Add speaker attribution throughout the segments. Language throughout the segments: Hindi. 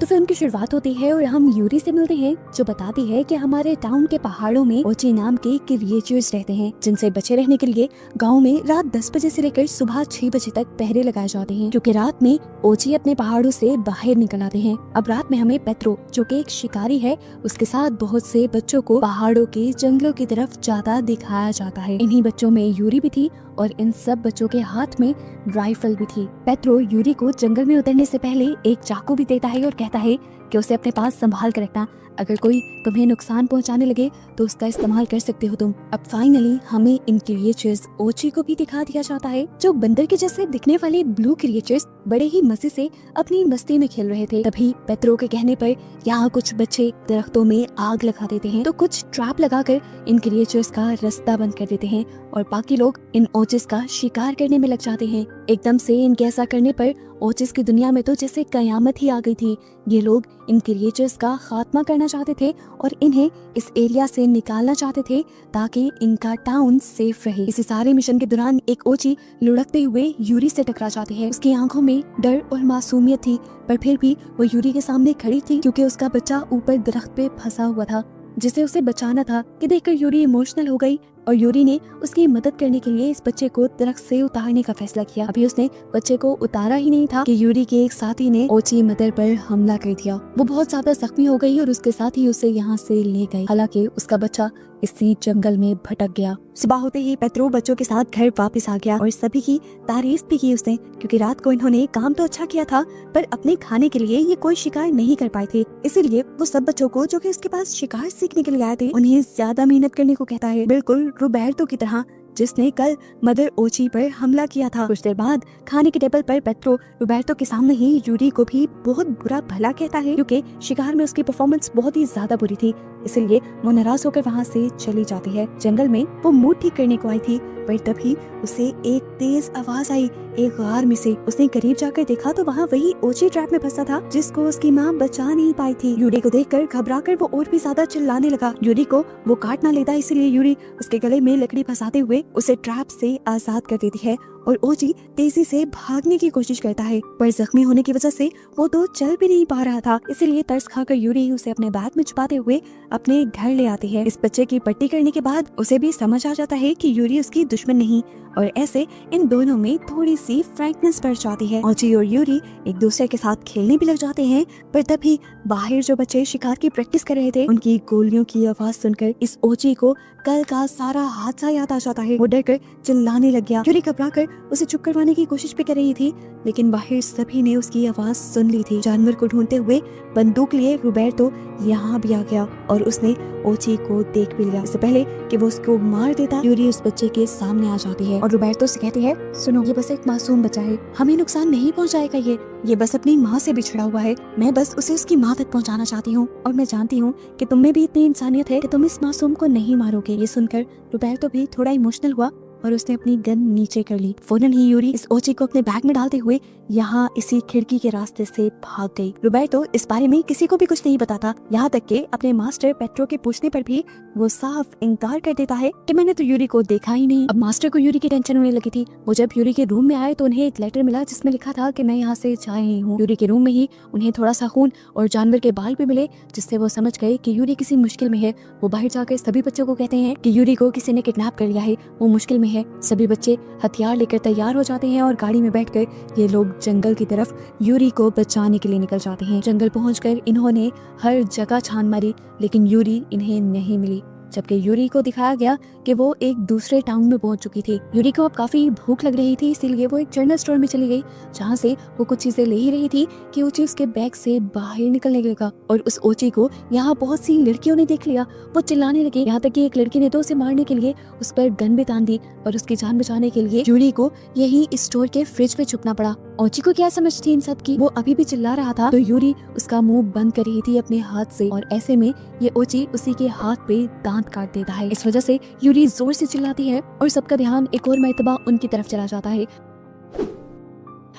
Speaker 1: फिल्म की शुरुआत होती है और हम यूरी से मिलते हैं, जो बताती है कि हमारे टाउन के पहाड़ों में ओची नाम के क्रिएचर्स रहते हैं, जिनसे बचे रहने के लिए गांव में रात 10 बजे से लेकर सुबह 6 बजे तक पहरे लगाए जाते हैं, क्योंकि रात में ओची अपने पहाड़ों से बाहर निकल आते हैं। अब रात में हमें पेत्रो, जो कि एक शिकारी है, उसके साथ बहुत से बच्चों को पहाड़ों के जंगलों की तरफ जाता दिखाया जाता है। इन्हीं बच्चों में यूरी भी थी और इन सब बच्चों के हाथ में राइफल भी थी। पेत्रो यूरी को जंगल में उतरने से पहले एक चाकू भी देता है और कहता है कि उसे अपने पास संभाल कर रखना, अगर कोई तुम्हें नुकसान पहुंचाने लगे तो उसका इस्तेमाल कर सकते हो तुम। अब फाइनली हमें इन क्रिएचर्स ओची को भी दिखा दिया जाता है, जो बंदर के जैसे दिखने वाले ब्लू क्रिएचर्स बड़े ही मजे से अपनी मस्ती में खेल रहे थे। तभी पेत्रो के कहने पर यहाँ कुछ बच्चे दरख्तों में आग लगा देते हैं, तो कुछ ट्रैप लगाकर इन क्रिएचर्स का रास्ता बंद कर देते हैं और बाकी लोग इन ओचिस का शिकार करने में लग जाते हैं। एकदम से इनके ऐसा करने पर ओचिस की दुनिया में तो जैसे कयामत ही आ गई थी। ये लोग इन क्रिएचर्स का खात्मा करना चाहते थे और इन्हें इस एरिया से निकालना चाहते थे ताकि इनका टाउन सेफ रहे। इसी सारे मिशन के दौरान एक ओची लुढ़कते हुए यूरी से टकरा जाती है। उसकी आंखों में डर और मासूमियत थी, पर फिर भी वो यूरी के सामने खड़ी थी क्योंकि उसका बच्चा ऊपर दरख्त पे फंसा हुआ था जिसे उसे बचाना था। कि देखकर यूरी इमोशनल हो गई और यूरी ने उसकी मदद करने के लिए इस बच्चे को दरख्त से उतारने का फैसला किया। अभी उसने बच्चे को उतारा ही नहीं था कि यूरी के एक साथी ने ओची मदर पर हमला कर दिया। वो बहुत ज्यादा जख्मी हो गई और उसके साथ ही उसे यहाँ से ले गए। हालांकि उसका बच्चा इसी जंगल में भटक गया। सुबह होते ही पेत्रो बच्चों के साथ घर वापस आ गया और सभी की तारीफ भी की उसने, क्योंकि रात को इन्होंने काम तो अच्छा किया था पर अपने खाने के लिए ये कोई शिकार नहीं कर पाए थे। इसीलिए वो सब बच्चों को जो कि उसके पास शिकार सीखने के लिए आए थे, उन्हें ज्यादा मेहनत करने को कहता है, बिल्कुल रोबर्टो की तरह जिसने कल मदर ओची पर हमला किया था। कुछ देर बाद खाने के टेबल पर पेत्रो रोबर्टो के सामने ही यूरी को भी बहुत बुरा भला कहता है, क्योंकि शिकार में उसकी परफॉर्मेंस बहुत ही ज्यादा बुरी थी। इसलिए वो नाराज होकर वहाँ से चली जाती है। जंगल में वो मूड ठीक करने को आई थी, पर तभी उसे एक तेज आवाज आई एक गार में से। उसने करीब जाकर देखा तो वहाँ वही ओची ट्रैप में फंसा था जिसको उसकी माँ बचा नहीं पाई थी। यूरी को देखकर घबराकर वो और भी ज्यादा चिल्लाने लगा। यूरी को वो काट ना लेता, इसलिए यूरी उसके गले में लकड़ी फंसाते हुए उसे ट्रैप से आजाद कर देती है और ओची तेजी से भागने की कोशिश करता है, पर जख्मी होने की वजह से वो तो चल भी नहीं पा रहा था। इसीलिए तरस खाकर यूरी उसे अपने बैग में छुपाते हुए अपने घर ले आती है। इस बच्चे की पट्टी करने के बाद उसे भी समझ आ जाता है कि यूरी उसकी दुश्मन नहीं, और ऐसे इन दोनों में थोड़ी सी फ्रैंकनेस बढ़ जाती है। ओची और यूरी एक दूसरे के साथ खेलने भी लग जाते हैं, पर तभी बाहर जो बच्चे शिकार की प्रैक्टिस कर रहे थे, उनकी गोलियों की आवाज सुनकर इस ओची को कल का सारा हादसा याद आ जाता है। वो डर कर चिल्लाने लग गया। यूरी घबरा कर उसे चुप करवाने की कोशिश भी कर रही थी, लेकिन बाहर सभी ने उसकी आवाज सुन ली थी। जानवर को ढूंढते हुए बंदूक लिए रोबर्टो यहाँ भी आ गया और उसने ओची को देख भी लिया। इससे पहले कि वो उसको मार देता, यूरी उस बच्चे के सामने आ जाती है और रोबर्टो से कहती है, सुनो, ये बस एक मासूम बच्चा है, हमें नुकसान नहीं पहुंचाएगा। ये बस अपनी माँ से बिछड़ा हुआ है। मैं बस उसे उसकी माँ तक पहुंचाना चाहती हूँ और मैं जानती हूँ कि तुम में भी इतनी इंसानियत है कि तुम इस मासूम को नहीं मारोगे। ये सुनकर रोबर्टो भी थोड़ा इमोशनल हुआ और उसने अपनी गन नीचे कर ली। फौरन ही यूरी इस ओची को अपने बैग में डालते हुए यहाँ इसी खिड़की के रास्ते से भाग गई। रोबर्टो इस बारे में किसी को भी कुछ नहीं बताता, यहाँ तक कि अपने मास्टर पेट्रो के पूछने पर भी वो साफ इनकार कर देता है कि मैंने तो यूरी को देखा ही नहीं। अब मास्टर को यूरी की टेंशन होने लगी थी। वो जब यूरी के रूम में आए तो उन्हें एक लेटर मिला जिसमें लिखा था कि मैं यहाँ से जा रही हूँ। यूरी के रूम में ही उन्हें थोड़ा सा खून और जानवर के बाल भी मिले, जिससे वो समझ गए कि यूरी किसी मुश्किल में है। वो बाहर जाकर सभी बच्चों को कहते हैं कि यूरी को किसी ने किडनैप कर लिया है, वो मुश्किल में है। सभी बच्चे हथियार लेकर तैयार हो जाते हैं और गाड़ी में बैठकर ये लोग जंगल की तरफ यूरी को बचाने के लिए निकल जाते हैं। जंगल पहुंचकर इन्होंने हर जगह छान मारी, लेकिन यूरी इन्हें नहीं मिली। जबकि यूरी को दिखाया गया कि वो एक दूसरे टाउन में पहुंच चुकी थी। यूरी को अब काफी भूख लग रही थी, इसीलिए वो एक जनरल स्टोर में चली गई, जहाँ से वो कुछ चीजें ले ही रही थी कि ओची उसके बैग से बाहर निकलने लगा। और उस ओची को यहाँ बहुत सी लड़कियों ने देख लिया। वो चिल्लाने लगी, यहाँ तक कि एक लड़की ने तो उसे मारने के लिए उस पर गन भी तान दी और उसकी जान बचाने के लिए यूरी को यही स्टोर के फ्रिज पे छुपना पड़ा। ओची को क्या समझ थी इन सब की? वो अभी भी चिल्ला रहा था तो यूरी उसका मुंह बंद कर रही थी अपने हाथ से, और ऐसे में ये ओची उसी के हाथ पे दांत काट देता है। इस वजह से यूरी जोर से चिल्लाती है और सबका ध्यान एक और मर्तबा उनकी तरफ चला जाता है।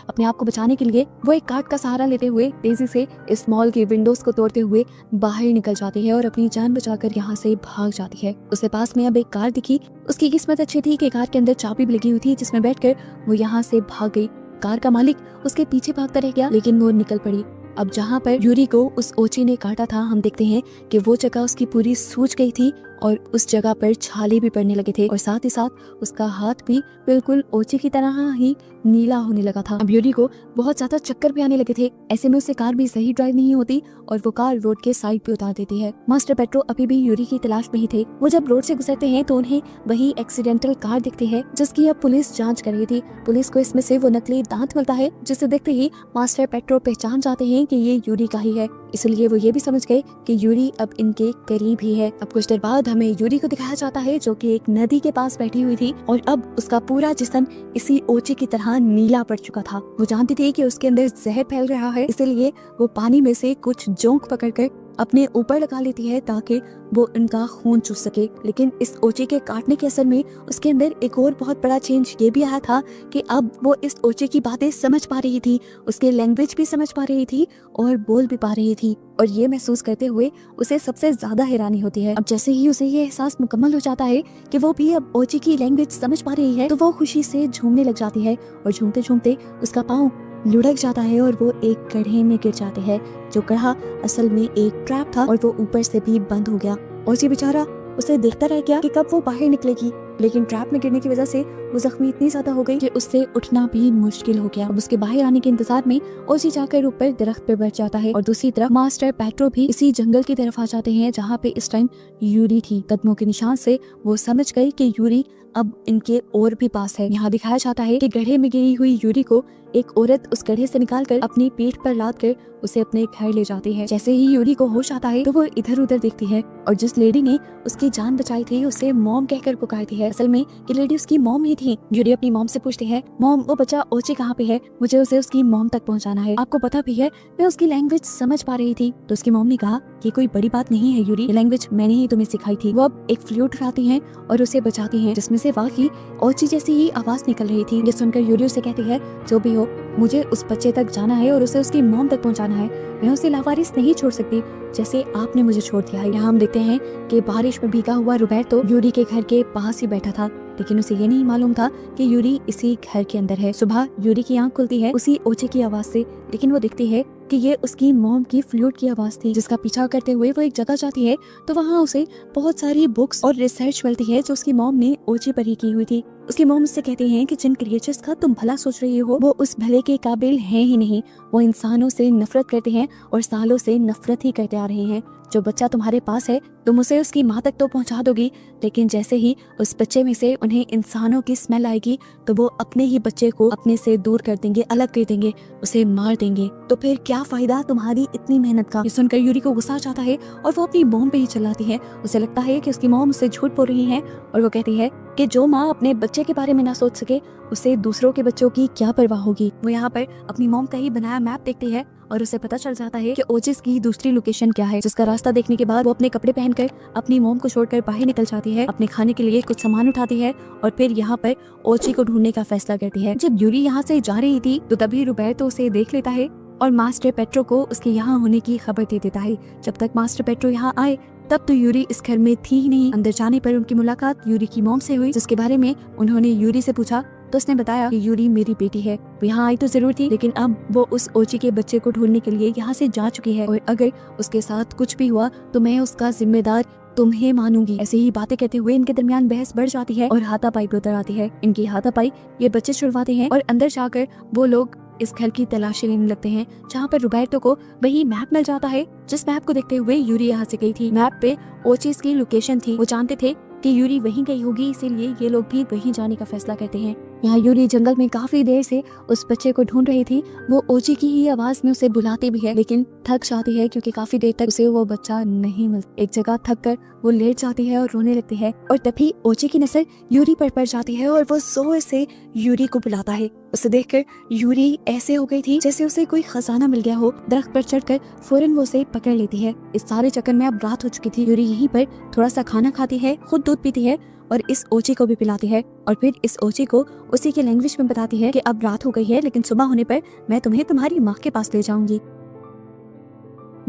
Speaker 1: अपने आप को बचाने के लिए वो एक कार्ड का सहारा लेते हुए तेजी से इस मॉल के विंडोज को तोड़ते हुए बाहर निकल जाती है और अपनी जान बचाकर यहाँ से भाग जाती है। उसके पास में अब एक कार दिखी। उसकी किस्मत अच्छी थी कि कार के अंदर चाबी भी लगी हुई थी, जिसमें बैठकर वो यहाँ से भाग गई। कार का मालिक उसके पीछे भागता रह गया, लेकिन वो निकल पड़ी अब जहाँ पर यूरी को उस ओची ने काटा था, हम देखते हैं कि वो जगह उसकी पूरी सूज गई थी और उस जगह पर छाले भी पड़ने लगे थे और साथ ही साथ उसका हाथ भी बिल्कुल ओची की तरह ही नीला होने लगा था। अब यूरी को बहुत ज्यादा चक्कर भी आने लगे थे। ऐसे में उससे कार भी सही ड्राइव नहीं होती और वो कार रोड के साइड पे उतार देती है। मास्टर पेट्रो अभी भी यूरी की तलाश में ही थे। वो जब रोड से गुजरते हैं तो उन्हें वही एक्सीडेंटल कार दिखती है जिसकी अब पुलिस जांच कर रही थी। पुलिस को इसमें से वो नकली दांत मिलता है जिसे देखते ही मास्टर पेट्रो पहचान जाते हैं कि ये यूरी का ही है। इसलिए वो ये भी समझ गए कि यूरी अब इनके करीब ही है। अब कुछ देर बाद हमें यूरी को दिखाया जाता है जो कि एक नदी के पास बैठी हुई थी और अब उसका पूरा जिस्म इसी ओची की तरह नीला पड़ चुका था। वो जानती थी कि उसके अंदर जहर फैल रहा है, इसलिए वो पानी में से कुछ जोंक पकड़कर अपने ऊपर लगा लेती है ताकि वो उनका खून चूस सके। लेकिन इस ओची के काटने के असर में उसके अंदर एक और बहुत बड़ा चेंज ये भी आया था कि अब वो इस ओची की बातें समझ पा रही थी, उसके लैंग्वेज भी समझ पा रही थी और बोल भी पा रही थी। और ये महसूस करते हुए उसे सबसे ज्यादा हैरानी होती है। अब जैसे ही उसे ये एहसास मुकम्मल हो जाता है कि वो भी अब ओची की लैंग्वेज समझ पा रही है तो वो खुशी से झूमने लग जाती है और झूमते झूमते उसका पाँव लुढ़क जाता है और वो एक गड्ढे में गिर जाते हैं। जो गड्ढा असल में एक ट्रैप था और वो ऊपर से भी बंद हो गया। और ये बेचारा उसे देखता रह गया कि कब वो बाहर निकलेगी, लेकिन ट्रैप में गिरने की वजह से वो जख्मी इतनी ज्यादा हो गई कि उससे उठना भी मुश्किल हो गया। अब उसके बाहर आने के इंतजार में ओजी जाकर ऊपर दरख्त पर बैठ जाता है और दूसरी तरफ मास्टर पेट्रो भी इसी जंगल की तरफ आ जाते हैं जहाँ पे इस टाइम यूरी थी। कदमों के निशान से वो समझ गई कि यूरी अब इनके और भी पास है। यहाँ दिखाया जाता है कि गड्ढे में गिरी हुई यूरी को एक औरत उस गड्ढे से निकालकर अपनी पीठ पर लाद कर उसे अपने घर ले जाती है। जैसे ही यूरी को होश आता है तो वो इधर उधर देखती है और जिस लेडी ने उसकी जान बचाई थी उसे मॉम कहकर पुकारती है। असल में ये लेडी उसकी मॉम ही थी। यूरी अपनी मॉम से पूछती है, मॉम वो बच्चा ओची कहाँ पे है, मुझे उसे उसकी मॉम तक पहुँचाना है। आपको पता भी है मैं उसकी लैंग्वेज समझ पा रही थी। तो उसकी मॉम ने कहा, ये कोई बड़ी बात नहीं है यूरी, ये लैंग्वेज मैंने ही तुम्हें सिखाई थी। वो अब एक फ्लूट उठाती है और उसे बचाती है जिसमें से वाकई ओची जैसी ही आवाज निकल रही थी। ये सुनकर यूरी उसे कहती है, जो भी हो मुझे उस बच्चे तक जाना है और उसे उसकी मॉम तक पहुंचाना है। मैं उसे लावारिस नहीं छोड़ सकती जैसे आपने मुझे छोड़ दिया है। यहाँ हम देखते हैं कि बारिश में भीगा हुआ रोबर्टो यूरी के घर के पास ही बैठा था, लेकिन उसे ये नहीं मालूम था कि यूरी इसी घर के अंदर है। सुबह यूरी की आंख खुलती है उसी ओचे की आवाज से, लेकिन वो देखती है कि ये उसकी मॉम की फ्लूट की आवाज थी। जिसका पीछा करते हुए वो एक जगह जाती है तो वहाँ उसे बहुत सारी बुक्स और रिसर्च मिलती है जो उसकी मॉम ने ओचे पर ही की हुई थी। उसकी मॉम उससे कहती हैं कि जिन क्रिएचर्स का तुम भला सोच रही हो वो उस भले के काबिल हैं ही नहीं, वो इंसानों से नफरत करते हैं और सालों से नफरत ही करते आ रहे हैं। जो बच्चा तुम्हारे पास है तुम उसे उसकी माँ तक तो पहुंचा दोगी, लेकिन जैसे ही उस बच्चे में से उन्हें इंसानों की स्मेल आएगी तो वो अपने ही बच्चे को अपने से दूर कर देंगे, अलग कर देंगे, उसे मार देंगे। तो फिर क्या फायदा तुम्हारी इतनी मेहनत का। ये सुनकर यूरी को गुस्सा आ जाता है और वो अपनी मॉम पे ही चिल्लाती है। उसे लगता है कि उसकी मॉम उसे झूठ बोल रही है और वो कहती है कि जो माँ अपने बच्चे के बारे में ना सोच सके उसे दूसरों के बच्चों की क्या परवाह होगी। वो यहाँ पर अपनी मॉम का ही बनाया मैप देखती है और उसे पता चल जाता है कि ओचिस की दूसरी लोकेशन क्या है। जिसका रास्ता देखने के बाद वो अपने कपड़े पहनकर अपनी मॉम को छोड़कर बाहर निकल जाती है, अपने खाने के लिए कुछ सामान उठाती है और फिर यहाँ पर ओची को ढूंढने का फैसला करती है। जब यूरी यहाँ से जा रही थी तो तभी रोबर्टो उसे देख लेता है और मास्टर पेट्रो को उसके यहाँ होने की खबर दे देता है। जब तक मास्टर पेट्रो यहाँ आए तब तो यूरी इस घर में थी ही नहीं। अंदर जाने पर उनकी मुलाकात यूरी की मॉम से हुई, जिसके बारे में उन्होंने यूरी से पूछा तो उसने बताया कि यूरी मेरी बेटी है। वो यहाँ आई तो जरूर थी, लेकिन अब वो उस ओची के बच्चे को ढूंढने के लिए यहाँ से जा चुकी है और अगर उसके साथ कुछ भी हुआ तो मैं उसका जिम्मेदार तुम्हें मानूंगी। ऐसे ही बातें कहते हुए इनके दरमियान बहस बढ़ जाती है और हाथापाई भी उतर आती है। इनकी हाथापाई ये बच्चे छुड़वाते हैं और अंदर जाकर वो लोग इस घर की तलाशी लेने लगते हैं, जहाँ पर रोबर्टो को वही मैप मिल जाता है जिस मैप को देखते हुए यूरी यहाँ से गई थी। मैप पे ओचिस की लोकेशन थी। वो जानते थे कि यूरी वहीं गई होगी, इसीलिए ये लोग भी वहीं जाने का फैसला करते हैं। यहाँ यूरी जंगल में काफी देर से उस बच्चे को ढूंढ रही थी। वो ओची की ही आवाज में उसे बुलाती भी है, लेकिन थक जाती है क्योंकि काफी देर तक उसे वो बच्चा नहीं मिलता। एक जगह थक कर वो लेट जाती है और रोने लगती है और तभी ओची की नजर यूरी पर पड़ जाती है और वो जोर से यूरी को बुलाता है। उसे देखकर यूरी ऐसे हो गई थी जैसे उसे कोई खजाना मिल गया हो। दरख्त पर चढ़कर फौरन वो उसे पकड़ लेती है। इस सारे चक्कर में अब रात हो चुकी थी। यूरी यहीं पर थोड़ा सा खाना खाती है, खुद दूध पीती है और इस ओची को भी पिलाती है और फिर इस ओची को उसी के लैंग्वेज में बताती है कि अब रात हो गई है, लेकिन सुबह होने पर मैं तुम्हें तुम्हारी माँ के पास ले जाऊंगी।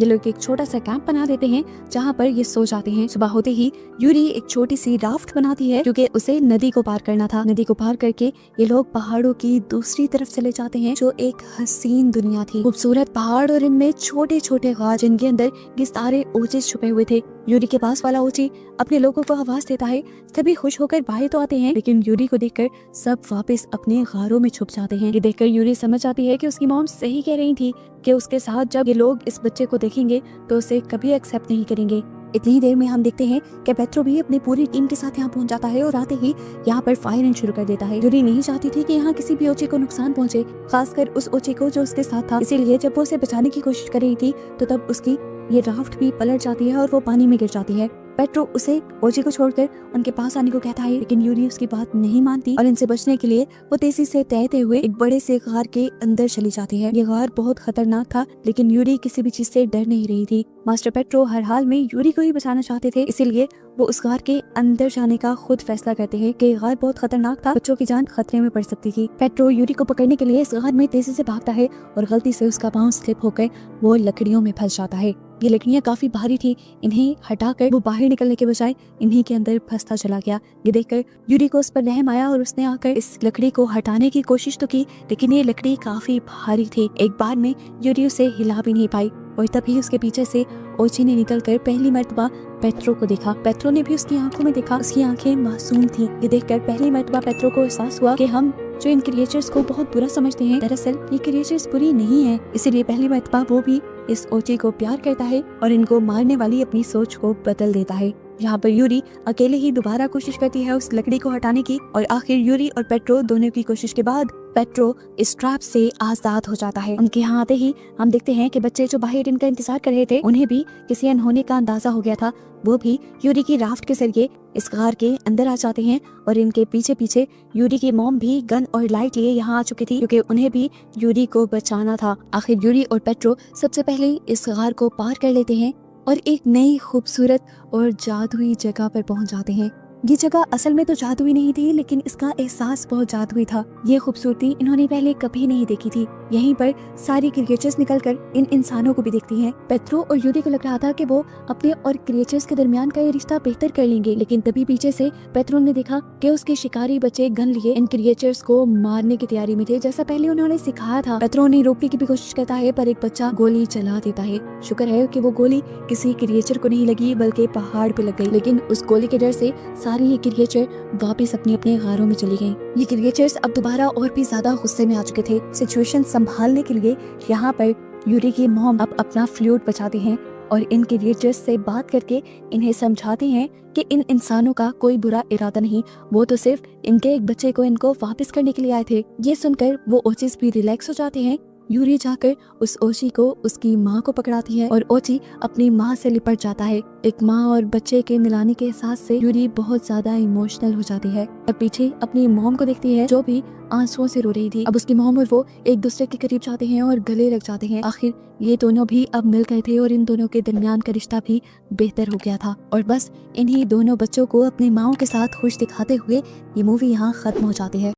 Speaker 1: ये लोग एक छोटा सा कैंप बना देते हैं जहाँ पर ये सो जाते हैं। सुबह होते ही यूरी एक छोटी सी राफ्ट बनाती है क्योंकि उसे नदी को पार करना था। नदी को पार करके ये लोग पहाड़ों की दूसरी तरफ चले जाते हैं जो एक हसीन दुनिया थी। खूबसूरत पहाड़ और इनमें छोटे छोटे गार जिनके अंदर ये सारे ओचेस छुपे हुए थे। यूरी के पास वाला ओची अपने लोगों को आवाज देता है। सभी खुश होकर बाहर तो आते हैं लेकिन यूरी को देखकर सब वापस अपने गारों में छुप जाते हैं। ये देखकर यूरी समझ आती है कि उसकी मॉम सही कह रही थी कि उसके साथ जब ये लोग इस बच्चे को देखेंगे तो उसे कभी एक्सेप्ट नहीं करेंगे। इतनी देर में हम देखते हैं कि पेट्रो भी अपनी पूरी टीम के साथ यहाँ पहुँच जाता है और आते ही यहाँ पर फायरिंग शुरू कर देता है। यूरी नहीं चाहती थी कि यहाँ किसी भी ओचे को नुकसान पहुँचे, खासकर उस ओचे को जो उसके साथ था। इसीलिए जब वो उसे बचाने की कोशिश कर रही थी तो तब उसकी ये राफ्ट भी पलट जाती है और वो पानी में गिर जाती है। पेट्रो उसे ओची को छोड़कर उनके पास आने को कहता है लेकिन यूरी उसकी बात नहीं मानती और इनसे बचने के लिए वो तेजी से तैरते हुए एक बड़े से गार के अंदर चली जाती है। ये गार बहुत खतरनाक था लेकिन यूरी किसी भी चीज से डर नहीं रही थी। मास्टर पेट्रो हर हाल में यूरी को ही बचाना चाहते थे, इसीलिए वो उस गार के अंदर जाने का खुद फैसला करते हैं कि गार बहुत खतरनाक था, बच्चों की जान खतरे में पड़ सकती थी। पेट्रो यूरी को पकड़ने के लिए इस गार में तेजी से भागता है और गलती से उसका पाँव स्लिप होकर वो लकड़ियों में फंस जाता है। ये लकड़ियाँ काफी भारी थी, इन्हें हटाकर वो बाहर निकलने के बजाय इन्हीं के अंदर फंसता चला गया। ये देखकर यूरी को उस पर रहम आया और उसने आकर इस लकड़ी को हटाने की कोशिश तो की लेकिन ये लकड़ी काफी भारी थी। एक बार में यूरी उसे हिला भी नहीं पाई और तभी उसके पीछे से ओची ने निकलकर पहली मर्तबा पेट्रो को देखा। पेट्रो ने भी उसकी आंखों में देखा, उसकी आंखें मासूम थी। ये देखकर पहली मर्तबा पेट्रो को एहसास हुआ कि हम जो इन क्रिएचर्स को बहुत बुरा समझते हैं, दरअसल ये क्रिएचर्स बुरी नहीं है। इसीलिए पहली मर्तबा वो भी इस ओची को प्यार करता है और इनको मारने वाली अपनी सोच को बदल देता है। यहाँ पर यूरी अकेले ही दोबारा कोशिश करती है उस लकड़ी को हटाने की और आखिर यूरी और पेट्रो दोनों की कोशिश के बाद पेट्रो इस ट्रैप से आजाद हो जाता है। उनके यहाँ आते ही हम देखते हैं कि बच्चे जो बाहर इनका इंतजार कर रहे थे उन्हें भी किसी अनहोनी का अंदाजा हो गया था। वो भी यूरी की राफ्ट के जरिए इस गार के अंदर आ जाते हैं और इनके पीछे पीछे यूरी की मॉम भी गन और लाइट लिए यहाँ आ चुकी थी क्योंकि उन्हें भी यूरी को बचाना था। आखिर यूरी और पेट्रो सबसे पहले इस गार को पार कर लेते हैं और एक नई खूबसूरत और जादुई जगह पर पहुंच जाते हैं। ये जगह असल में तो जादुई नहीं थी लेकिन इसका एहसास बहुत जादुई था। ये खूबसूरती इन्होंने पहले कभी नहीं देखी थी। यहीं पर सारी क्रिएचर्स निकलकर इन इंसानों को भी देखती हैं। पेट्रो और यूरी को लग रहा था कि वो अपने और क्रिएचर्स के दरमियान का ये रिश्ता बेहतर कर लेंगे लेकिन तभी पीछे से पेट्रो ने देखा कि उसके शिकारी बच्चे गन लिए इन क्रिएचर्स को मारने की तैयारी में थे जैसा पहले उन्होंने सिखाया था। पेट्रो ने रोकने की भी कोशिश करता है पर एक बच्चा गोली चला देता है। शुक्र है कि वो गोली किसी क्रिएचर को नहीं लगी बल्कि पहाड़ पे लग गई, लेकिन उस गोली के डर से सारी ये क्रिएचर वापस अपने अपने गारों में चली गईं। ये क्रिएचर्स अब दोबारा और भी ज्यादा गुस्से में आ चुके थे। सिचुएशन संभालने के लिए यहाँ पर यूरी की मॉम अब अपना फ्लूट बचाते हैं और इन क्रिएचर्स से बात करके इन्हें समझाते हैं कि इन इंसानों का कोई बुरा इरादा नहीं, वो तो सिर्फ इनके एक बच्चे को इनको वापस करने के लिए आए थे। ये सुनकर वो ओचिस भी रिलैक्स हो जाते हैं। यूरी जाकर उस ओची को उसकी माँ को पकड़ाती है और ओची अपनी माँ से लिपट जाता है। एक माँ और बच्चे के मिलाने के एहसास से यूरी बहुत ज्यादा इमोशनल हो जाती है और पीछे अपनी मॉम को देखती है जो भी आंसुओं से रो रही थी। अब उसकी मॉम और वो एक दूसरे के करीब जाते हैं और गले लग जाते हैं। आखिर ये दोनों भी अब मिल गए थे और इन दोनों के दरमियान का रिश्ता भी बेहतर हो गया था और बस इन्हीं दोनों बच्चों को अपनी माँओं के साथ खुश दिखाते हुए ये मूवी यहाँ खत्म हो जाती है।